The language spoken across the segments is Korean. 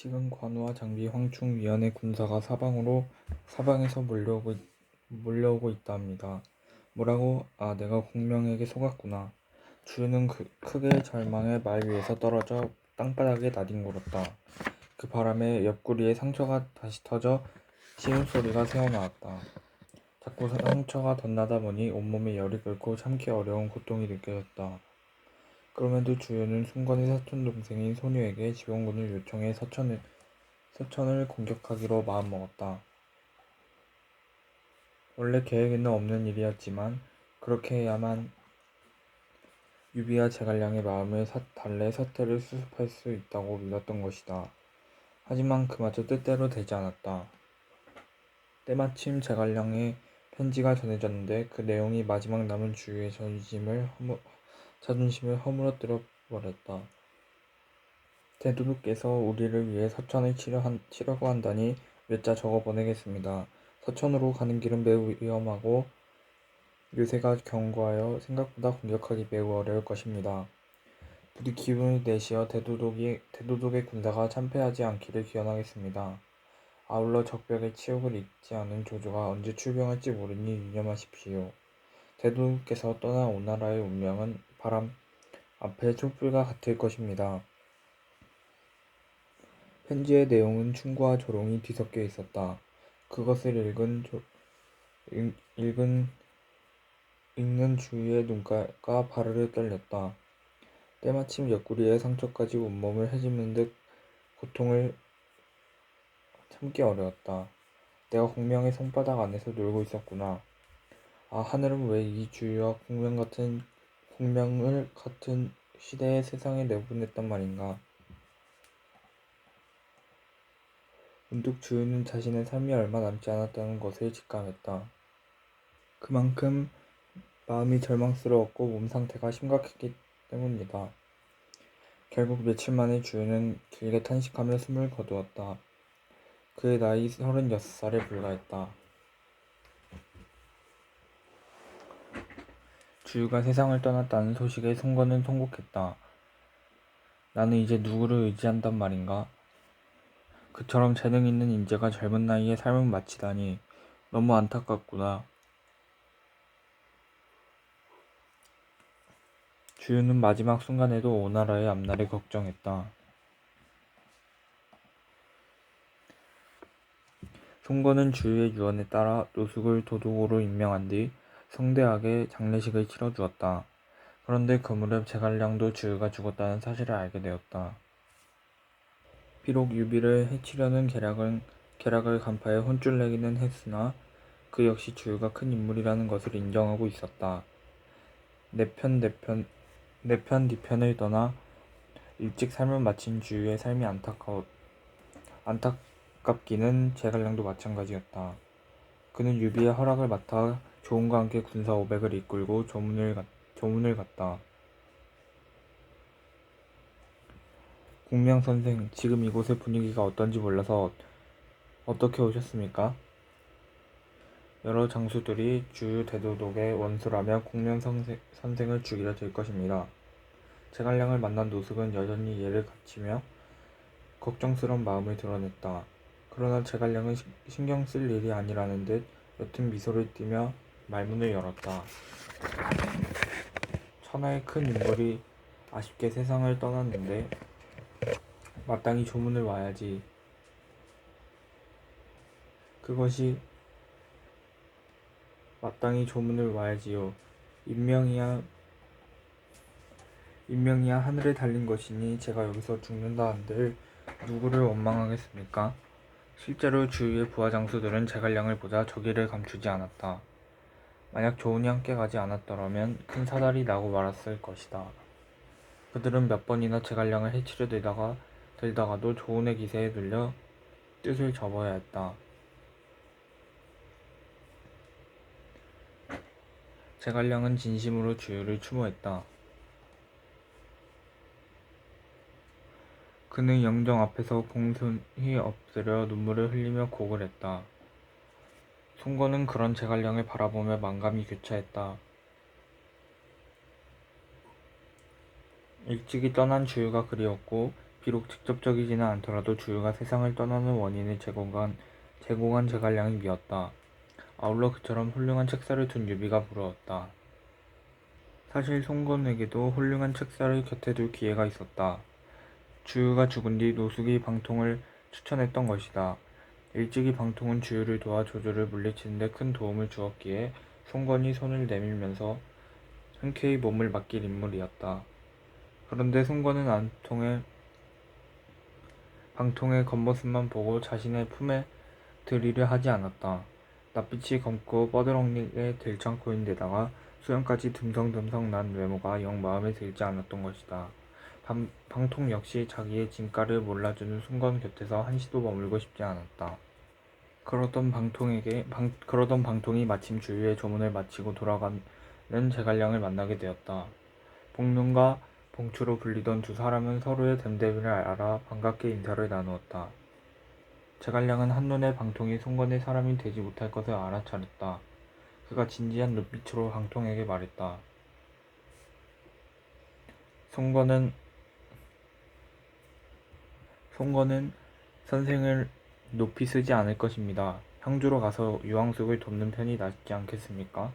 지금 관우와 장비, 황충, 위안의 군사가 사방에서 몰려오고 있답니다. 뭐라고? 아, 내가 공명에게 속았구나. 주유는 크게 절망해 말 위에서 떨어져 땅바닥에 나뒹굴었다. 그 바람에 옆구리에 상처가 다시 터져 신음소리가 새어나왔다. 자꾸 상처가 덧나다 보니 온몸에 열이 끓고 참기 어려운 고통이 느껴졌다. 그럼에도 주유는 순건의 사촌동생인 소녀에게 지원군을 요청해 서천을 공격하기로 마음먹었다. 원래 계획에는 없는 일이었지만 그렇게 해야만 유비와 제갈량의 마음을 달래 사태를 수습할 수 있다고 믿었던 것이다. 하지만 그마저 뜻대로 되지 않았다. 때마침 제갈량의 편지가 전해졌는데 그 내용이 마지막 남은 주유의 자존심을 허물어뜨려 버렸다. 대도독께서 우리를 위해 서천을 치려고 한다니 몇 자 적어 보내겠습니다. 서천으로 가는 길은 매우 위험하고 요새가 견고하여 생각보다 공격하기 매우 어려울 것입니다. 부디 기운을 내시어 대도독의 군사가 참패하지 않기를 기원하겠습니다. 아울러 적벽의 치욕을 잊지 않은 조조가 언제 출병할지 모르니 유념하십시오. 대도독께서 떠난 오나라의 운명은 바람 앞에 촛불과 같을 것입니다. 편지의 내용은 충고와 조롱이 뒤섞여 있었다. 그것을 읽는 주위의 눈가가 바르르 떨렸다. 때마침 옆구리에 상처까지 온몸을 헤집는 듯 고통을 참기 어려웠다. 내가 공명의 손바닥 안에서 놀고 있었구나. 아, 하늘은 왜 이 주위와 공명을 같은 시대의 세상에 내보냈단 말인가. 문득 주유는 자신의 삶이 얼마 남지 않았다는 것을 직감했다. 그만큼 마음이 절망스러웠고 몸 상태가 심각했기 때문이다. 결국 며칠 만에 주유는 길게 탄식하며 숨을 거두었다. 그의 나이 36살에 불과했다. 주유가 세상을 떠났다는 소식에 송건은 통곡했다. 나는 이제 누구를 의지한단 말인가? 그처럼 재능 있는 인재가 젊은 나이에 삶을 마치다니 너무 안타깝구나. 주유는 마지막 순간에도 오나라의 앞날을 걱정했다. 송건은 주유의 유언에 따라 노숙을 도독으로 임명한 뒤 성대하게 장례식을 치러주었다. 그런데 그 무렵 제갈량도 주유가 죽었다는 사실을 알게 되었다. 비록 유비를 해치려는 계략을 간파해 혼쭐 내기는 했으나 그 역시 주유가 큰 인물이라는 것을 인정하고 있었다. 뒤편을 떠나 일찍 삶을 마친 주유의 삶이 안타깝기는 제갈량도 마찬가지였다. 그는 유비의 허락을 맡아 조은과 함께 군사 500을 이끌고 조문을 갔다. 공명선생, 지금 이곳의 분위기가 어떤지 몰라서 어떻게 오셨습니까? 여러 장수들이 주유 대도독의 원수라며 공명선생을 죽이려 들 것입니다. 제갈량을 만난 노숙은 여전히 예를 갖추며 걱정스런 마음을 드러냈다. 그러나 제갈량은 신경 쓸 일이 아니라는 듯 옅은 미소를 띠며 말문을 열었다. 천하의 큰 인물이 아쉽게 세상을 떠났는데 마땅히 조문을 와야지. 그것이 마땅히 조문을 와야지요. 인명이야 하늘에 달린 것이니 제가 여기서 죽는다 한들 누구를 원망하겠습니까? 실제로 주위의 부하 장수들은 제갈량을 보자 저기를 감추지 않았다. 만약 조은이 함께 가지 않았더라면 큰 사달이 나고 말았을 것이다. 그들은 몇 번이나 제갈량을 해치려 들다가도 조은의 기세에 눌려 뜻을 접어야 했다. 제갈량은 진심으로 주유를 추모했다. 그는 영정 앞에서 공손히 엎드려 눈물을 흘리며 곡을 했다. 송건은 그런 제갈량을 바라보며 만감이 교차했다. 일찍이 떠난 주유가 그리웠고 비록 직접적이지는 않더라도 주유가 세상을 떠나는 원인을 제공한 제갈량이 미웠다. 아울러 그처럼 훌륭한 책사를 둔 유비가 부러웠다. 사실 송건에게도 훌륭한 책사를 곁에 둘 기회가 있었다. 주유가 죽은 뒤 노숙이 방통을 추천했던 것이다. 일찍이 방통은 주유를 도와 조조를 물리치는 데 큰 도움을 주었기에 송건이 손을 내밀면서 흔쾌히 몸을 맡길 인물이었다. 그런데 송건은 방통의 겉모습만 보고 자신의 품에 들이려 하지 않았다. 낯빛이 검고 뻐드렁니에 들창코인데다가 수염까지 듬성듬성 난 외모가 영 마음에 들지 않았던 것이다. 방통 역시 자기의 진가를 몰라주는 송건 곁에서 한시도 머물고 싶지 않았다. 그러던 방통이 마침 주유의 조문을 마치고 돌아가는 제갈량을 만나게 되었다. 복륜과 봉추로 불리던 두 사람은 서로의 됨됨이를 알아 반갑게 인사를 나누었다. 제갈량은 한눈에 방통이 송건의 사람이 되지 못할 것을 알아차렸다. 그가 진지한 눈빛으로 방통에게 말했다. 송건은 선생을 높이 쓰지 않을 것입니다. 형주로 가서 유황숙을 돕는 편이 낫지 않겠습니까?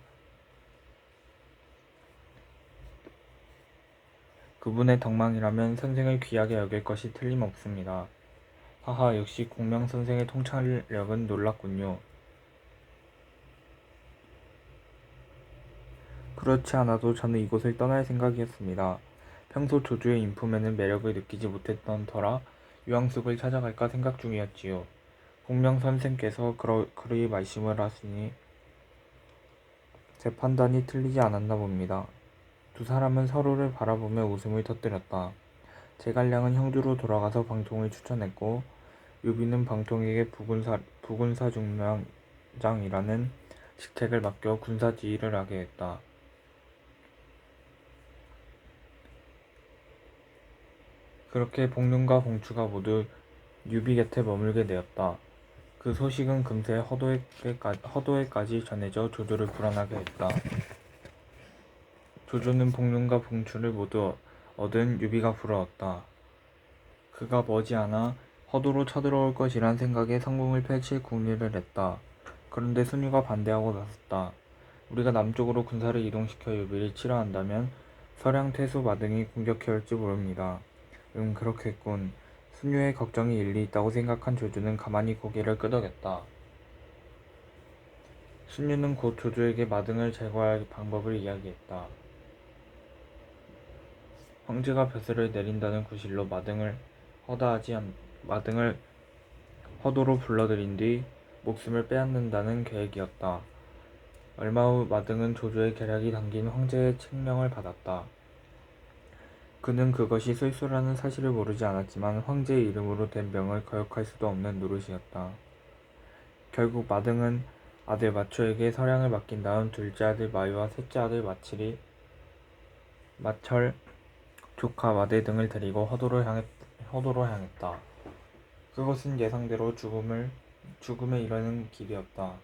그분의 덕망이라면 선생을 귀하게 여길 것이 틀림없습니다. 하하, 역시 공명 선생의 통찰력은 놀랍군요. 그렇지 않아도 저는 이곳을 떠날 생각이었습니다. 평소 조조의 인품에는 매력을 느끼지 못했던 터라 유황숙을 찾아갈까 생각 중이었지요. 공명 선생께서 그리 말씀을 하시니 제 판단이 틀리지 않았나 봅니다. 두 사람은 서로를 바라보며 웃음을 터뜨렸다. 제갈량은 형주로 돌아가서 방통을 추천했고 유비는 방통에게 부군사중령장이라는 직책을 맡겨 군사 지휘를 하게 했다. 그렇게 복륜과 봉추가 모두 유비 곁에 머물게 되었다. 그 소식은 금세 허도에까지 전해져 조조를 불안하게 했다. 조조는 복륜과 봉추를 모두 얻은 유비가 부러웠다. 그가 머지않아 허도로 쳐들어올 것이란 생각에 성공을 펼칠 궁리를 했다. 그런데 순유가 반대하고 나섰다. 우리가 남쪽으로 군사를 이동시켜 유비를 치러한다면 서량, 태수, 마등이 공격해올지 모릅니다. 그렇겠군. 순유의 걱정이 일리 있다고 생각한 조조는 가만히 고개를 끄덕였다. 순유는 곧 조조에게 마등을 제거할 방법을 이야기했다. 황제가 벼슬을 내린다는 구실로 마등을 허도로 불러들인 뒤 목숨을 빼앗는다는 계획이었다. 얼마 후 마등은 조조의 계략이 담긴 황제의 책명을 받았다. 그는 그것이 술수라는 사실을 모르지 않았지만 황제의 이름으로 된 명을 거역할 수도 없는 노릇이었다. 결국 마등은 아들 마초에게 서량을 맡긴 다음 둘째 아들 마유와 셋째 아들 마철, 조카 마대 등을 데리고 허도로 향했다. 그것은 예상대로 죽음에 이르는 길이었다.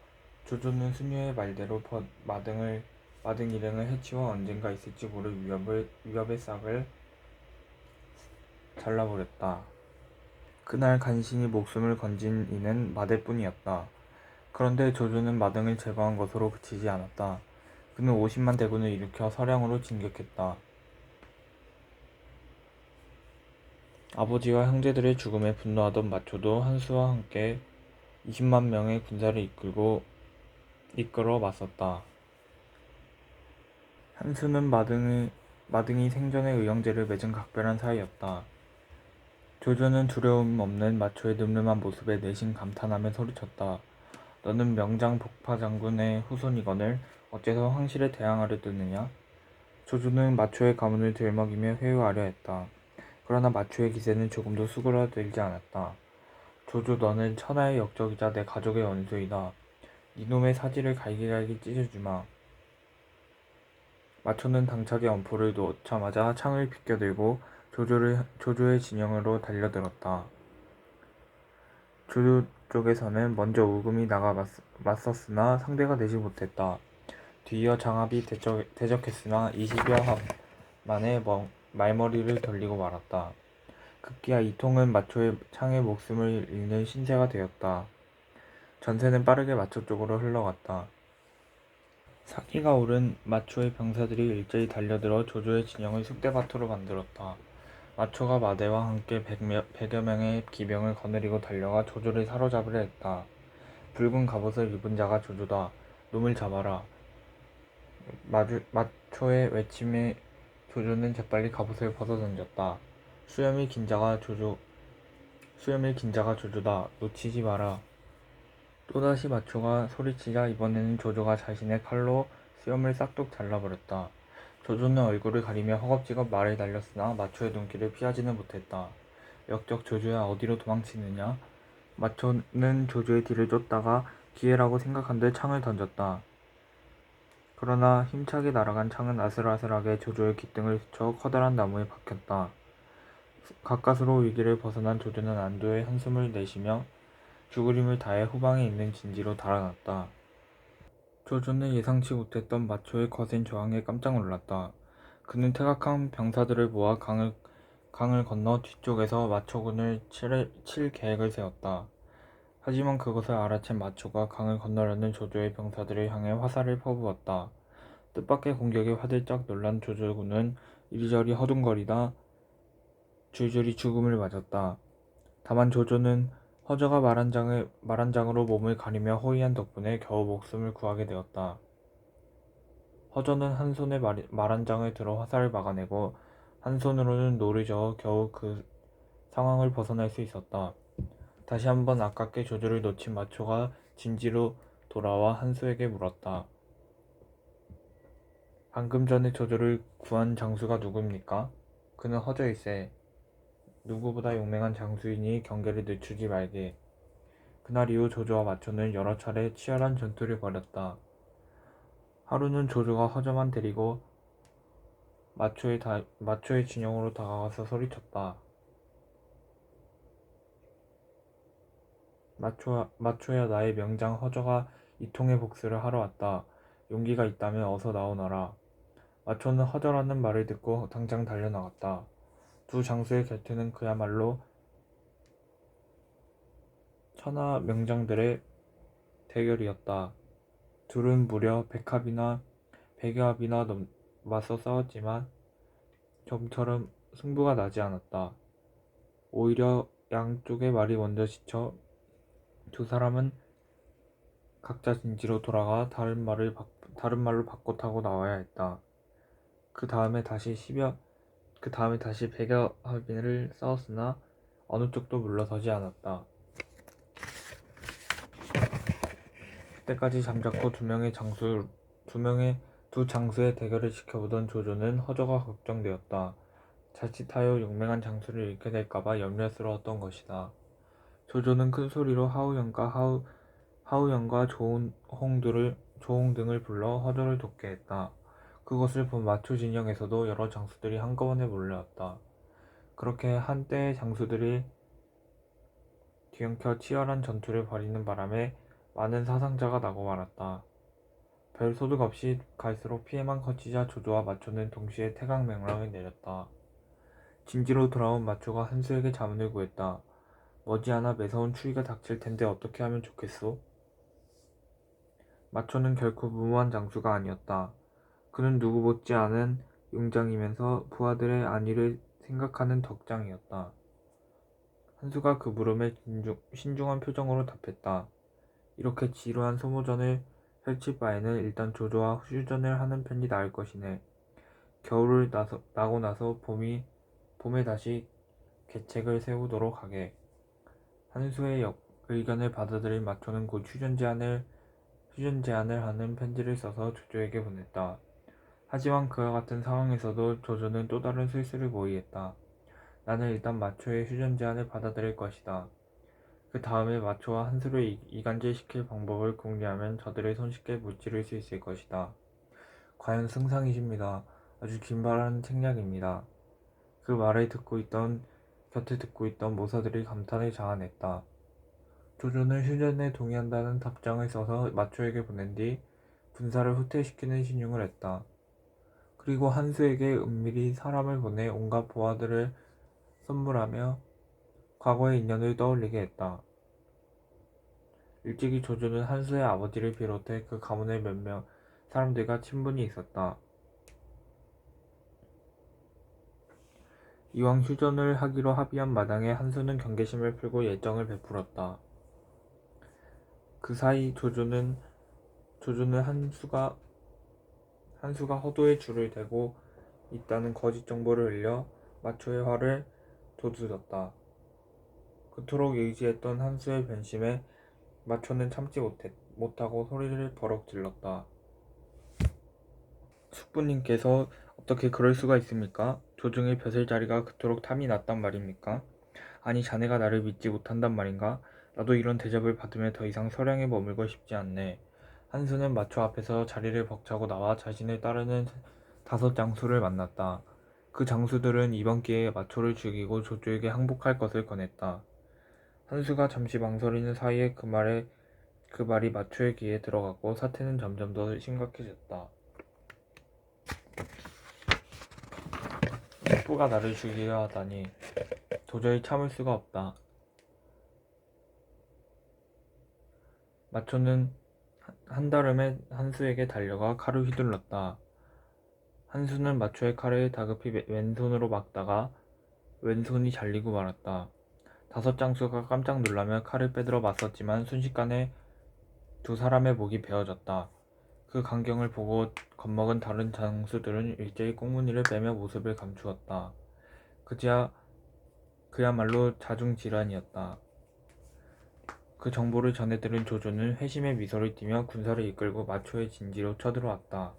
조조는 순유의 말대로 마등 일행을 해치워 언젠가 있을지 모를 위협의 싹을 잘라버렸다. 그날 간신히 목숨을 건진 이는 마대뿐이었다. 그런데 조조는 마등을 제거한 것으로 그치지 않았다. 그는 50만 대군을 일으켜 서량으로 진격했다. 아버지와 형제들의 죽음에 분노하던 마초도 한수와 함께 20만 명의 군사를 이끌어 맞섰다. 한수는 마등이 생전에 의형제를 맺은 각별한 사이였다. 조조는 두려움 없는 마초의 늠름한 모습에 내심 감탄하며 소리쳤다. 너는 명장 복파 장군의 후손이거늘 어째서 황실에 대항하려 드느냐? 조조는 마초의 가문을 들먹이며 회유하려 했다. 그러나 마초의 기세는 조금도 수그러들지 않았다. 조조, 너는 천하의 역적이자 내 가족의 원수이다. 이놈의 사지를 갈기갈기 찢어주마. 마초는 당차게 엄포를 놓자마자 창을 비껴들고 조조의 진영으로 달려들었다. 조조 쪽에서는 먼저 우금이 나가 맞섰으나 상대가 되지 못했다. 뒤이어 장합이 대적했으나 20여 합 만에 말머리를 돌리고 말았다. 급기야 이통은 마초의 창에 목숨을 잃는 신세가 되었다. 전세는 빠르게 마초 쪽으로 흘러갔다. 사기가 오른 마초의 병사들이 일제히 달려들어 조조의 진영을 쑥대밭으로 만들었다. 마초가 마대와 함께 100여 명의 기병을 거느리고 달려가 조조를 사로잡으려 했다. 붉은 갑옷을 입은 자가 조조다. 놈을 잡아라. 마초의 외침에 조조는 재빨리 갑옷을 벗어던졌다. 수염이 긴 자가 조조다. 놓치지 마라. 또다시 마초가 소리치자 이번에는 조조가 자신의 칼로 수염을 싹둑 잘라버렸다. 조조는 얼굴을 가리며 허겁지겁 말을 날렸으나 마초의 눈길을 피하지는 못했다. 역적 조조야, 어디로 도망치느냐? 마초는 조조의 뒤를 쫓다가 기회라고 생각한 듯 창을 던졌다. 그러나 힘차게 날아간 창은 아슬아슬하게 조조의 귓등을 스쳐 커다란 나무에 박혔다. 가까스로 위기를 벗어난 조조는 안도의 한숨을 내쉬며 죽을 힘을 다해 후방에 있는 진지로 달아났다. 조조는 예상치 못했던 마초의 거센 저항에 깜짝 놀랐다. 그는 태각한 병사들을 모아 강을 건너 뒤쪽에서 마초군을 칠 계획을 세웠다. 하지만 그것을 알아챈 마초가 강을 건너려는 조조의 병사들을 향해 화살을 퍼부었다. 뜻밖의 공격에 화들짝 놀란 조조군은 이리저리 허둥거리다 줄줄이 죽음을 맞았다. 다만 조조는 허저가 말한장으로 몸을 가리며 호위한 덕분에 겨우 목숨을 구하게 되었다. 허저는 한 손에 말한장을 들어 화살을 막아내고 한 손으로는 노를 저어 겨우 그 상황을 벗어날 수 있었다. 다시 한번 아깝게 조조를 놓친 마초가 진지로 돌아와 한수에게 물었다. 방금 전에 조조를 구한 장수가 누굽니까? 그는 허저일세. 누구보다 용맹한 장수이니 경계를 늦추지 말게. 그날 이후 조조와 마초는 여러 차례 치열한 전투를 벌였다. 하루는 조조가 허저만 데리고 마초의 진영으로 다가가서 소리쳤다. 마초야, 나의 명장 허저가 이통의 복수를 하러 왔다. 용기가 있다면 어서 나오너라. 마초는 허저라는 말을 듣고 당장 달려나갔다. 두 장수의 결투는 그야말로 천하 명장들의 대결이었다. 둘은 무려 100여 합이나 맞서 싸웠지만 좀처럼 승부가 나지 않았다. 오히려 양쪽의 말이 먼저 지쳐 두 사람은 각자 진지로 돌아가 다른 말로 바꿔 타고 나와야 했다. 그 다음에 다시 100여 합인을 싸웠으나 어느 쪽도 물러서지 않았다. 그때까지 잠자코 두 장수의 대결을 지켜보던 조조는 허저가 걱정되었다. 자칫하여 용맹한 장수를 잃게 될까봐 염려스러웠던 것이다. 조조는 큰 소리로 하우영과 조홍 등을 불러 허저를 돕게 했다. 그것을 본 마초 진영에서도 여러 장수들이 한꺼번에 몰려왔다. 그렇게 한때의 장수들이 뒤엉켜 치열한 전투를 벌이는 바람에 많은 사상자가 나고 말았다. 별 소득 없이 갈수록 피해만 커지자 조조와 마초는 동시에 태각 명령을 내렸다. 진지로 돌아온 마초가 한수에게 자문을 구했다. 머지않아 매서운 추위가 닥칠 텐데 어떻게 하면 좋겠소? 마초는 결코 무모한 장수가 아니었다. 그는 누구 못지 않은 용장이면서 부하들의 안위를 생각하는 덕장이었다. 한수가 그 물음에 신중한 표정으로 답했다. 이렇게 지루한 소모전을 펼칠 바에는 일단 조조와 휴전을 하는 편이 나을 것이네. 겨울을 나고 나서 봄에 다시 계책을 세우도록 하게. 한수의 의견을 받아들인 마초는 곧 휴전 제안을 하는 편지를 써서 조조에게 보냈다. 하지만 그와 같은 상황에서도 조조는 또 다른 실수를 모의했다. 나는 일단 마초의 휴전 제안을 받아들일 것이다. 그 다음에 마초와 한수를 이간질시킬 방법을 궁리하면 저들을 손쉽게 무찌를 수 있을 것이다. 과연 승상이십니다. 아주 긴발한 책략입니다. 그 말을 곁에 듣고 있던 모사들이 감탄을 자아냈다. 조조는 휴전에 동의한다는 답장을 써서 마초에게 보낸 뒤 군사를 후퇴시키는 신용을 했다. 그리고 한수에게 은밀히 사람을 보내 온갖 보화들을 선물하며 과거의 인연을 떠올리게 했다. 일찍이 조조는 한수의 아버지를 비롯해 그 가문의 몇몇 사람들과 친분이 있었다. 이왕 휴전을 하기로 합의한 마당에 한수는 경계심을 풀고 예정을 베풀었다. 그 사이 조조는 한수가 허도의 줄을 대고 있다는 거짓 정보를 흘려 마초의 화를 돋우렸다. 그토록 의지했던 한수의 변심에 마초는 참지 못하고 소리를 버럭 질렀다. 숙부님께서 어떻게 그럴 수가 있습니까? 조정의 벼슬자리가 그토록 탐이 났단 말입니까? 아니 자네가 나를 믿지 못한단 말인가? 나도 이런 대접을 받으며 더 이상 서량에 머물고 싶지 않네. 한수는 마초 앞에서 자리를 벅차고 나와 자신을 따르는 5장수를 만났다. 그 장수들은 이번 기회에 마초를 죽이고 조조에게 항복할 것을 권했다. 한수가 잠시 망설이는 사이에 그 말이 마초의 귀에 들어갔고 사태는 점점 더 심각해졌다. 숙부가 나를 죽이려 하다니 도저히 참을 수가 없다. 마초는 한달음에 한수에게 달려가 칼을 휘둘렀다. 한수는 마초의 칼을 다급히 왼손으로 막다가 왼손이 잘리고 말았다. 5장수가 깜짝 놀라며 칼을 빼들어 맞섰지만 순식간에 2사람의 목이 베어졌다. 그 광경을 보고 겁먹은 다른 장수들은 일제히 꽁무니를 빼며 모습을 감추었다. 그야말로 자중질환이었다. 그 정보를 전해 들은 조조는 회심의 미소를 띠며 군사를 이끌고 마초의 진지로 쳐들어왔다.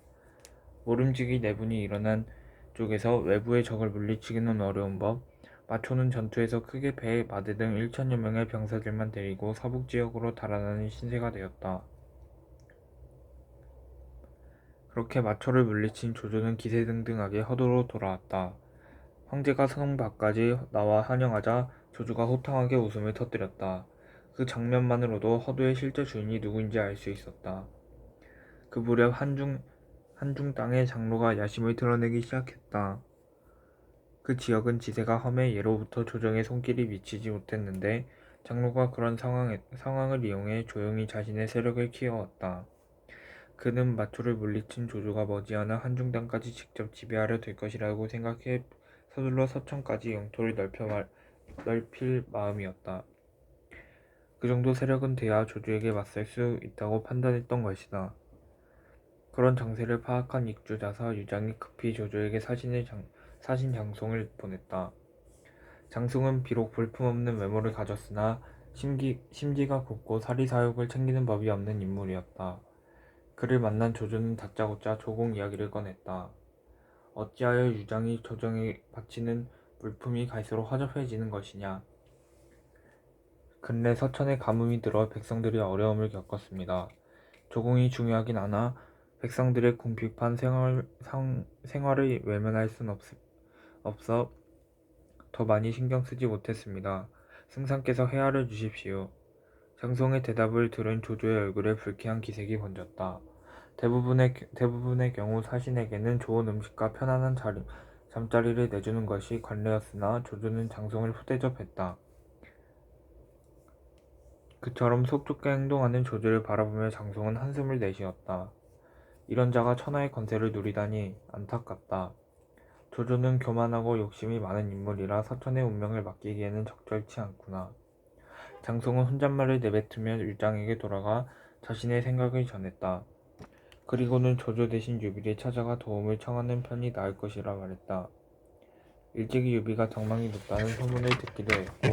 모름지기 내분이 일어난 쪽에서 외부의 적을 물리치기는 어려운 법, 마초는 전투에서 크게 패해 마대 등 1천여 명의 병사들만 데리고 서북 지역으로 달아나는 신세가 되었다. 그렇게 마초를 물리친 조조는 기세등등하게 허도로 돌아왔다. 황제가 성 밖까지 나와 환영하자 조조가 호탕하게 웃음을 터뜨렸다. 그 장면만으로도 허도의 실제 주인이 누구인지 알 수 있었다. 그 무렵 한중 땅의 장로가 야심을 드러내기 시작했다. 그 지역은 지세가 험해 예로부터 조정의 손길이 미치지 못했는데 장로가 그런 상황을 이용해 조용히 자신의 세력을 키워왔다. 그는 마초를 물리친 조조가 머지않아 한중 땅까지 직접 지배하려 될 것이라고 생각해 서둘러 서천까지 영토를 넓힐 마음이었다. 그 정도 세력은 돼야 조조에게 맞설 수 있다고 판단했던 것이다. 그런 정세를 파악한 익주자사 유장이 급히 조조에게 사신 장송을 보냈다. 장송은 비록 볼품없는 외모를 가졌으나 심지가 곱고 사리사욕을 챙기는 법이 없는 인물이었다. 그를 만난 조조는 다짜고짜 조공 이야기를 꺼냈다. 어찌하여 유장이 조정에 바치는 물품이 갈수록 허접해지는 것이냐. 근래 서천에 가뭄이 들어 백성들이 어려움을 겪었습니다. 조공이 중요하긴 하나 백성들의 궁핍한 생활을 외면할 순 없어 더 많이 신경 쓰지 못했습니다. 승상께서 헤아려 주십시오. 장송의 대답을 들은 조조의 얼굴에 불쾌한 기색이 번졌다. 대부분의 경우 사신에게는 좋은 음식과 편안한 잠자리를 내주는 것이 관례였으나 조조는 장송을 후대접했다. 그처럼 속 좁게 행동하는 조조를 바라보며 장송은 한숨을 내쉬었다. 이런 자가 천하의 권세를 누리다니 안타깝다. 조조는 교만하고 욕심이 많은 인물이라 서천의 운명을 맡기기에는 적절치 않구나. 장송은 혼잣말을 내뱉으며 율장에게 돌아가 자신의 생각을 전했다. 그리고는 조조 대신 유비를 찾아가 도움을 청하는 편이 나을 것이라 말했다. 일찍이 유비가 덕망이 높다는 소문을 듣기도 했고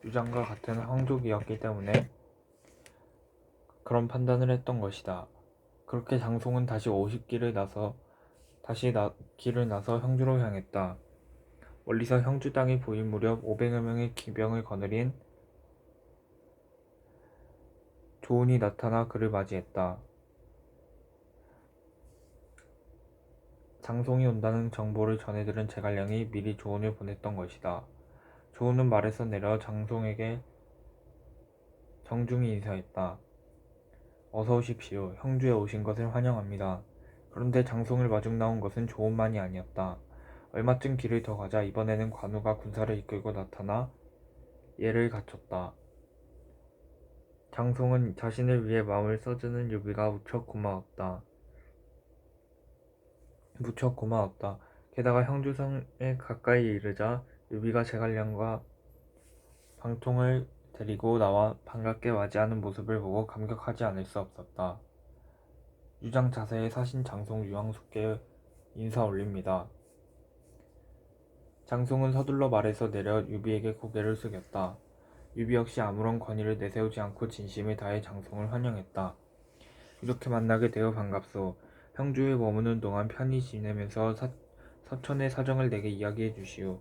유장과 같은 황족이었기 때문에 그런 판단을 했던 것이다. 그렇게 장송은 다시 길을 나서 형주로 향했다. 멀리서 형주 땅이 보인 무렵 500여 명의 기병을 거느린 조은이 나타나 그를 맞이했다. 장송이 온다는 정보를 전해 들은 제갈량이 미리 조은을 보냈던 것이다. 조은은 말에서 내려 장송에게 정중히 인사했다. 어서 오십시오. 형주에 오신 것을 환영합니다. 그런데 장송을 마중 나온 것은 조은만이 아니었다. 얼마쯤 길을 더 가자 이번에는 관우가 군사를 이끌고 나타나 예를 갖췄다. 장송은 자신을 위해 마음을 써주는 유비가 무척 고마웠다. 게다가 형주성에 가까이 이르자 유비가 제갈량과 방통을 데리고 나와 반갑게 맞이하는 모습을 보고 감격하지 않을 수 없었다. 유장 자세의 사신 장송 유황숙께 인사 올립니다. 장송은 서둘러 말에서 내려 유비에게 고개를 숙였다. 유비 역시 아무런 권위를 내세우지 않고 진심을 다해 장송을 환영했다. 이렇게 만나게 되어 반갑소. 형주에 머무는 동안 편히 지내면서 서천의 사정을 내게 이야기해 주시오.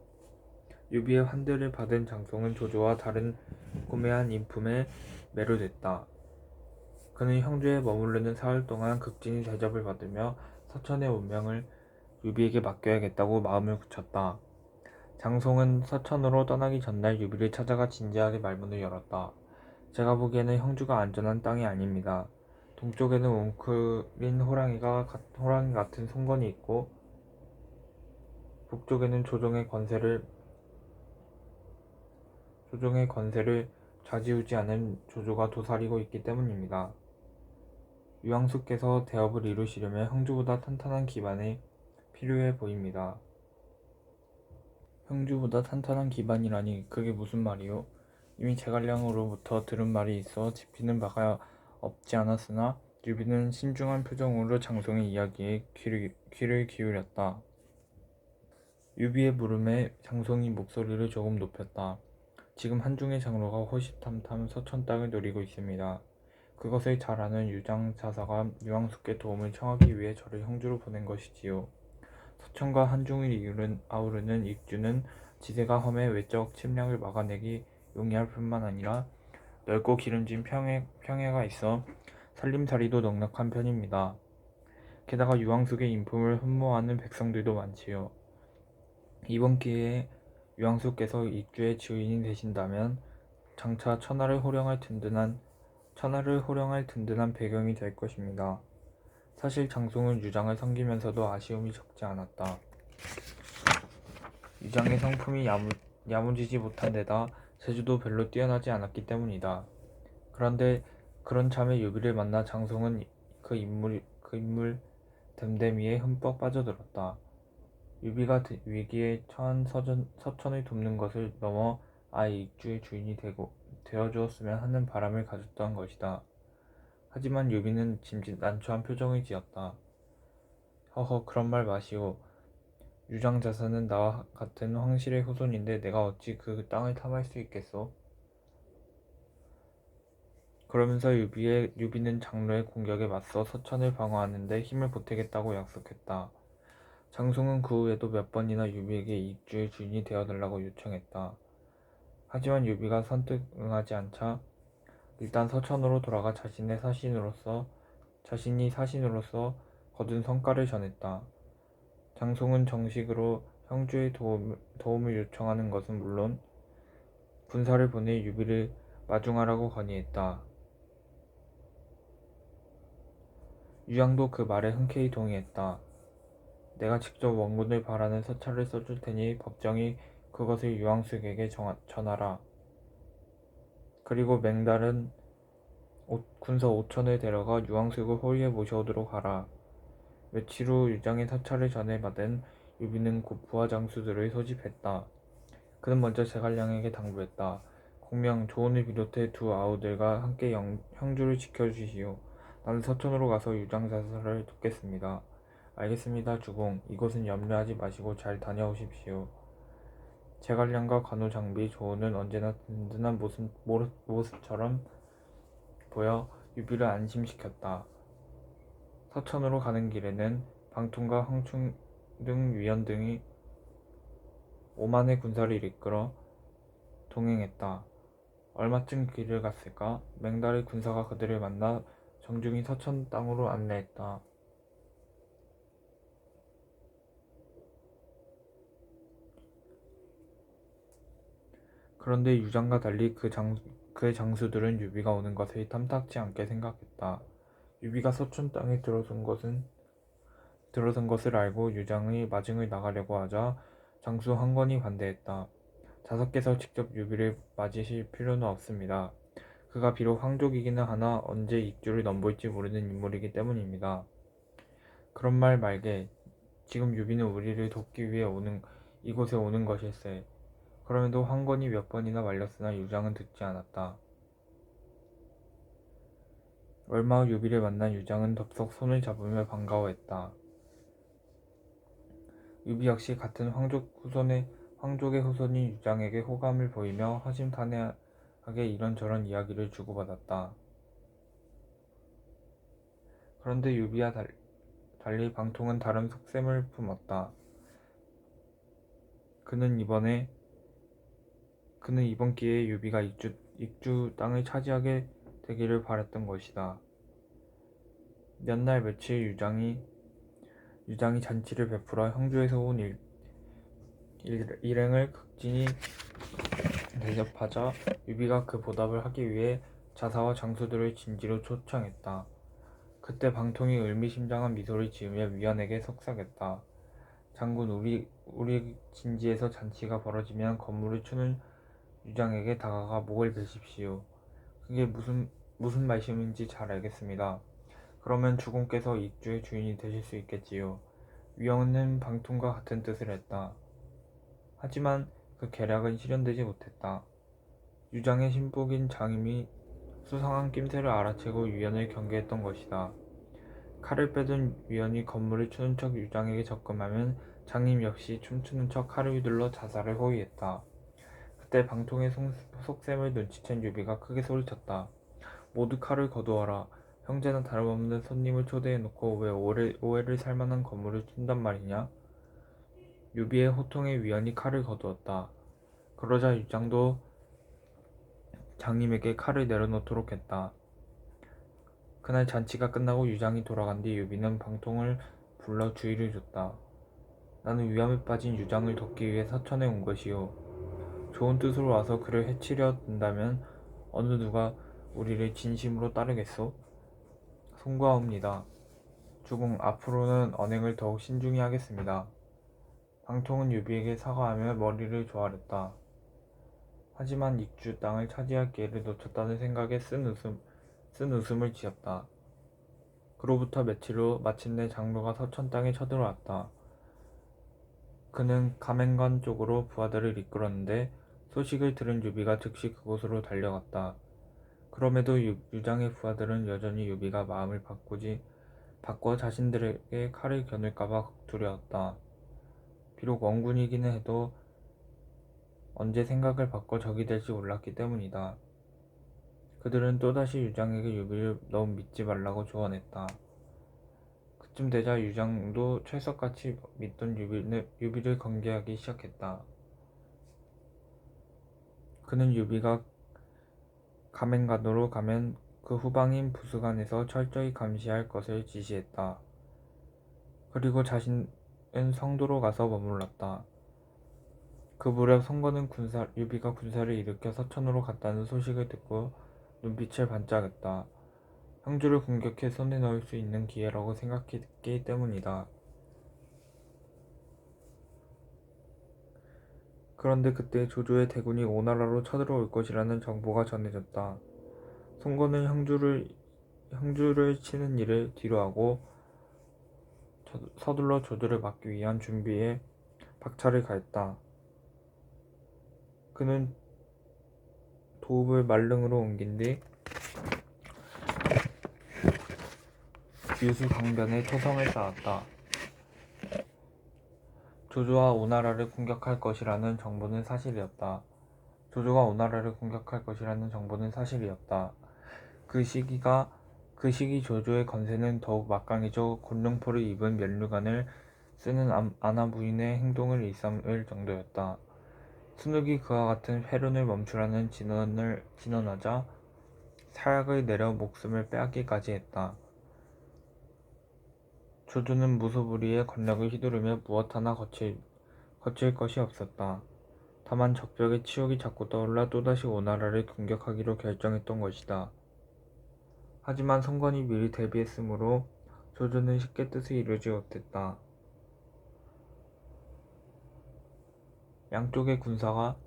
유비의 환대를 받은 장송은 조조와 다른 구매한 인품에 매료됐다. 그는 형주에 머무르는 사흘 동안 극진히 대접을 받으며 서천의 운명을 유비에게 맡겨야겠다고 마음을 굳혔다. 장송은 서천으로 떠나기 전날 유비를 찾아가 진지하게 말문을 열었다. 제가 보기에는 형주가 안전한 땅이 아닙니다. 동쪽에는 웅크린 호랑이 같은 송건이 있고 북쪽에는 조종의 권세를 좌지우지하는 조조가 도사리고 있기 때문입니다. 유황숙께서 대업을 이루시려면 형주보다 탄탄한 기반이 필요해 보입니다. 형주보다 탄탄한 기반이라니 그게 무슨 말이오? 이미 제갈량으로부터 들은 말이 있어 짚히는 바가 없지 않았으나 유비는 신중한 표정으로 장송의 이야기에 귀를 기울였다. 유비의 물음에 장송이 목소리를 조금 높였다. 지금 한중의 장로가 호시탐탐 서천 땅을 노리고 있습니다. 그것을 잘 아는 유장자사가 유황숙께 도움을 청하기 위해 저를 형주로 보낸 것이지요. 서천과 한중을 아우르는 입주는 지세가 험해 외적 침략을 막아내기 용이할 뿐만 아니라 넓고 기름진 평해가 있어 살림살이도 넉넉한 편입니다. 게다가 유황숙의 인품을 흠모하는 백성들도 많지요. 이번 기회에 유황숙께서 입주의 주인이 되신다면 장차 천하를 호령할 든든한 배경이 될 것입니다. 사실 장송은 유장을 섬기면서도 아쉬움이 적지 않았다. 유장의 성품이 야무지지 못한 데다 재주도 별로 뛰어나지 않았기 때문이다. 그런데 그런 참에 유비를 만나 장송은 그 인물 댐댐이에 흠뻑 빠져들었다. 유비가 위기에 처한 서천을 돕는 것을 넘어 아예 입주의 주인이 되어주었으면 하는 바람을 가졌던 것이다. 하지만 유비는 짐짓 난처한 표정을 지었다. 허허 그런 말 마시오. 유장자사는 나와 같은 황실의 후손인데 내가 어찌 그 땅을 탐할 수 있겠소? 그러면서 유비는 장로의 공격에 맞서 서천을 방어하는데 힘을 보태겠다고 약속했다. 장송은 그 후에도 몇 번이나 유비에게 입주의 주인이 되어달라고 요청했다. 하지만 유비가 선뜻 응하지 않자 일단 서천으로 돌아가 자신이 사신으로서 거둔 성과를 전했다. 장송은 정식으로 형주의 도움을 요청하는 것은 물론 군사를 보내 유비를 마중하라고 건의했다. 유양도 그 말에 흔쾌히 동의했다. 내가 직접 원군을 바라는 서찰을 써줄 테니 법정이 그것을 유황숙에게 전하라. 그리고 맹달은 군사 5천을 데려가 유황숙을 호위에 모셔오도록 하라. 며칠 후 유장의 사찰을 전해받은 유비는 곧 부하 장수들을 소집했다. 그는 먼저 제갈량에게 당부했다. 공명, 조은을 비롯해 두 아우들과 함께 형주를 지켜주시오. 나는 서천으로 가서 유장자사를 돕겠습니다. 알겠습니다, 주공. 이곳은 염려하지 마시고 잘 다녀오십시오. 제갈량과 관우장비, 조은은 언제나 든든한 모습처럼 보여 유비를 안심시켰다. 서천으로 가는 길에는 방통과 황충 등 위원 등이 5만의 군사를 이끌어 동행했다. 얼마쯤 길을 갔을까? 맹달의 군사가 그들을 만나 정중히 서천 땅으로 안내했다. 그런데 유장과 달리 그의 장수들은 유비가 오는 것을 탐탁지 않게 생각했다. 유비가 서천 땅에 들어선 것은 들어선 것을 알고 유장이 마징을 나가려고 하자 장수 황건이 반대했다. 자석께서 직접 유비를 맞으실 필요는 없습니다. 그가 비록 황족이기는 하나 언제 익주를 넘볼지 모르는 인물이기 때문입니다. 그런 말 말게. 지금 유비는 우리를 돕기 위해 이곳에 오는 것일세. 그럼에도 황건이 몇 번이나 말렸으나 유장은 듣지 않았다. 얼마 후 유비를 만난 유장은 덥석 손을 잡으며 반가워했다. 유비 역시 같은 황족의 후손인 유장에게 호감을 보이며 허심탄회하게 이런저런 이야기를 주고받았다. 그런데 유비와 달리 방통은 다른 속셈을 품었다. 그는 이번 기회에 유비가 익주 땅을 차지하게 되기를 바랐던 것이다. 몇 날 며칠 유장이 잔치를 베풀어 형주에서 온 일행을 극진히 대접하자 유비가 그 보답을 하기 위해 자사와 장수들을 진지로 초청했다. 그때 방통이 의미심장한 미소를 지으며 위원에게 속삭였다. 장군, 우리 진지에서 잔치가 벌어지면 건물을 추는 유장에게 다가가 목을 베십시오. 그게 무슨 말씀인지 잘 알겠습니다. 그러면 주공께서 익주의 주인이 되실 수 있겠지요. 위원은 방통과 같은 뜻을 했다. 하지만 그 계략은 실현되지 못했다. 유장의 신복인 장임이 수상한 낌새를 알아채고 위원을 경계했던 것이다. 칼을 빼든 위원이 건물을 추는 척 유장에게 접근하면 장임 역시 춤추는 척 칼을 휘둘러 자살을 호위했다. 그때 방통의 속셈을 눈치챈 유비가 크게 소리쳤다. 모두 칼을 거두어라. 형제나 다름없는 손님을 초대해놓고 왜 오해를 살만한 건물을 춘단 말이냐? 유비의 호통에 위원이 칼을 거두었다. 그러자 유장도 장님에게 칼을 내려놓도록 했다. 그날 잔치가 끝나고 유장이 돌아간 뒤 유비는 방통을 불러 주의를 줬다. 나는 위험에 빠진 유장을 돕기 위해 서천에 온 것이오. 좋은 뜻으로 와서 그를 해치려 든다면 어느 누가 우리를 진심으로 따르겠소? 송구하옵니다. 주공, 앞으로는 언행을 더욱 신중히 하겠습니다. 방통은 유비에게 사과하며 머리를 조아렸다. 하지만 익주 땅을 차지할 기회를 놓쳤다는 생각에 쓴 웃음을 지었다. 그로부터 며칠 후 마침내 장로가 서천 땅에 쳐들어왔다. 그는 가맹관 쪽으로 부하들을 이끌었는데 소식을 들은 유비가 즉시 그곳으로 달려갔다. 그럼에도 유장의 부하들은 여전히 유비가 마음을 바꿔 자신들에게 칼을 겨눌까봐 두려웠다. 비록 원군이기는 해도 언제 생각을 바꿔 적이 될지 몰랐기 때문이다. 그들은 또다시 유장에게 유비를 너무 믿지 말라고 조언했다. 그쯤 되자 유장도 철석같이 믿던 유비를 경계하기 시작했다. 그는 유비가 가맹간으로 가면 그 후방인 부수간에서 철저히 감시할 것을 지시했다. 그리고 자신은 성도로 가서 머물렀다. 그 무렵 성건은 유비가 군사를 일으켜 서천으로 갔다는 소식을 듣고 눈빛을 반짝였다. 형주를 공격해 손에 넣을 수 있는 기회라고 생각했기 때문이다. 그런데 그때 조조의 대군이 오나라로 쳐들어올 것이라는 정보가 전해졌다. 송건은 형주를 치는 일을 뒤로하고 서둘러 조조를 막기 위한 준비에 박차를 가했다. 그는 도읍을 말릉으로 옮긴 뒤 유수 강변에 토성을 쌓았다. 조조가 오나라를 공격할 것이라는 정보는 사실이었다. 그 시기 조조의 건세는 더욱 막강해져 곤룡포를 입은 면류관을 쓰는 아나 부인의 행동을 일삼을 정도였다. 순욱이 그와 같은 회륜을 멈추라는 진언하자 사약을 내려 목숨을 빼앗기까지 했다. 조조는 무소불위의 권력을 휘두르며 무엇 하나 거칠 것이 없었다. 다만 적벽의 치욕이 자꾸 떠올라 또다시 오나라를 공격하기로 결정했던 것이다. 하지만 성건이 미리 대비했으므로 조조는 쉽게 뜻을 이루지 못했다. 양쪽의 군사가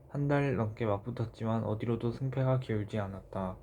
한 달 넘게 맞붙었지만 어디로도 승패가 기울지 않았다.